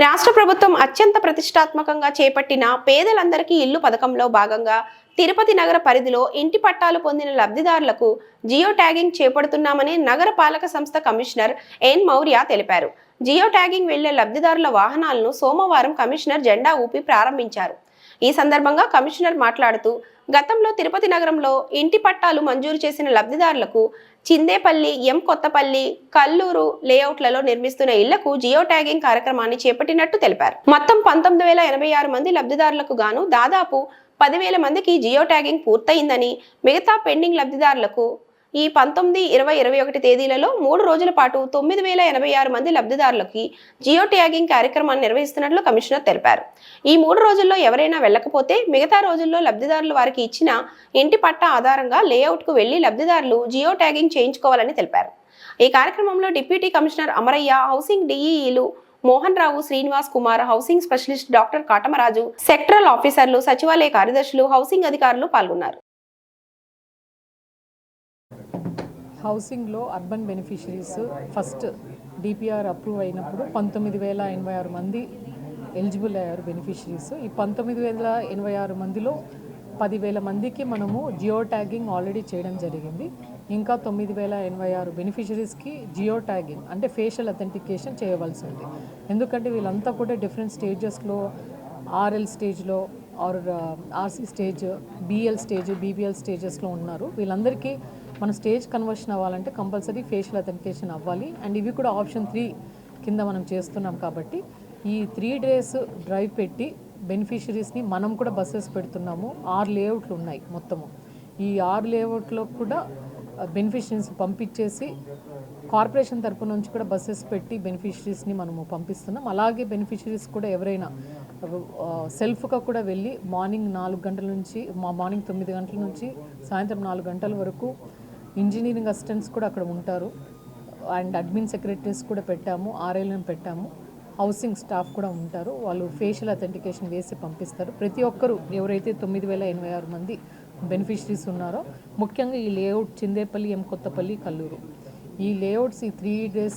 రాష్ట్ర ప్రభుత్వం అత్యంత ప్రతిష్టాత్మకంగా చేపట్టిన పేదలందరికీ ఇల్లు పథకంలో భాగంగా తిరుపతి నగర పరిధిలో ఇంటి పట్టాలు పొందిన లబ్ధిదారులకు జియో ట్యాగింగ్ చేపడుతున్నామని నగర పాలక సంస్థ కమిషనర్ ఎన్ మౌర్య తెలిపారు. జియో ట్యాగింగ్ వెళ్లే లబ్ధిదారుల వాహనాలను సోమవారం కమిషనర్ జెండా ఊపి ప్రారంభించారు. ఈ సందర్భంగా కమిషనర్ మాట్లాడుతూ, గతంలో తిరుపతి నగరంలో ఇంటి పట్టాలు మంజూరు చేసిన లబ్ధిదారులకు చిందేపల్లి, ఎం కొత్తపల్లి, కల్లూరు లేఅవుట్లలో నిర్మిస్తున్న ఇళ్లకు జియో ట్యాగింగ్ కార్యక్రమాన్ని చేపట్టినట్టు తెలిపారు. మొత్తం 19,086 మంది లబ్ధిదారులకు గాను దాదాపు 10,000 మందికి జియో ట్యాగింగ్ పూర్తయిందని, మిగతా పెండింగ్ లబ్ధిదారులకు ఈ 19, 20, 21 తేదీలలో 3 రోజుల పాటు 9,086 మంది లబ్ధిదారులకి జియో ట్యాగింగ్ కార్యక్రమాన్ని నిర్వహిస్తున్నట్లు కమిషనర్ తెలిపారు. ఈ 3 రోజుల్లో ఎవరైనా వెళ్ళకపోతే మిగతా రోజుల్లో లబ్ధిదారులు వారికి ఇచ్చిన ఇంటి పట్టా ఆధారంగా లేఅవుట్కు వెళ్లి లబ్ధిదారులు జియో ట్యాగింగ్ చేయించుకోవాలని తెలిపారు. ఈ కార్యక్రమంలో డిప్యూటీ కమిషనర్ అమరయ్య, హౌసింగ్ డిఈఈలు Mohan Rao, Srinivas Kumar, housing specialist doctor Katamaraju, sectoral ఆఫీసర్లు, సచివాలయ కార్యదర్శులు, హౌసింగ్ అధికారులు పాల్గొన్నారు. హౌసింగ్లో urban beneficiaries first DPR approve అయినప్పుడు 19,086 మంది ఎలిజిబుల్ అయ్యారు బెనిఫిషరీస్. ఈ 19,086 మందిలో 10,000 మందికి మనము జియో ట్యాగింగ్ ఆల్రెడీ చేయడం జరిగింది. ఇంకా 9,086 బెనిఫిషరీస్కి జియో ట్యాగింగ్ అంటే ఫేషియల్ అథెంటికేషన్ చేయవలసి ఉంది. ఎందుకంటే వీళ్ళంతా కూడా డిఫరెంట్ స్టేజెస్లో, ఆర్ఎల్ స్టేజ్లో or RC stage, BL stage, BBL స్టేజెస్లో ఉన్నారు. వీళ్ళందరికీ మన స్టేజ్ కన్వర్షన్ అవ్వాలంటే కంపల్సరీ ఫేషియల్ అథెంటికేషన్ అవ్వాలి. అండ్ ఇవి కూడా ఆప్షన్ 3 కింద మనం చేస్తున్నాం. కాబట్టి ఈ 3 days డ్రైవ్ పెట్టి బెనిఫిషరీస్ని మనం కూడా బస్సెస్ పెడుతున్నాము. 6 లేఅవుట్లు ఉన్నాయి మొత్తము. ఈ 6 లేఅవుట్లో కూడా బెనిఫిషరీస్ పంపించేసి కార్పొరేషన్ తరపు నుంచి కూడా బస్సెస్ పెట్టి బెనిఫిషరీస్ని మనము పంపిస్తున్నాం. అలాగే బెనిఫిషరీస్ కూడా ఎవరైనా సెల్ఫ్గా కూడా వెళ్ళి మార్నింగ్ 4 గంటల నుంచి మార్నింగ్ 9 గంటల నుంచి సాయంత్రం 4 గంటల వరకు ఇంజనీరింగ్ అసిస్టెంట్స్ కూడా అక్కడ ఉంటారు. అండ్ అడ్మిన్ సెక్రటరీస్ కూడా పెట్టాము, ఆర్ఐలను పెట్టాము, హౌసింగ్ స్టాఫ్ కూడా ఉంటారు. వాళ్ళు ఫేషియల్ అథెంటికేషన్ వేసి పంపిస్తారు. ప్రతి ఒక్కరూ ఎవరైతే 9,086 మంది బెనిఫిషరీస్ ఉన్నారో, ముఖ్యంగా ఈ లేఅవుట్ చిందేపల్లి, ఎం కొత్తపల్లి, కల్లూరు, ఈ లేఅవుట్స్ ఈ 3 days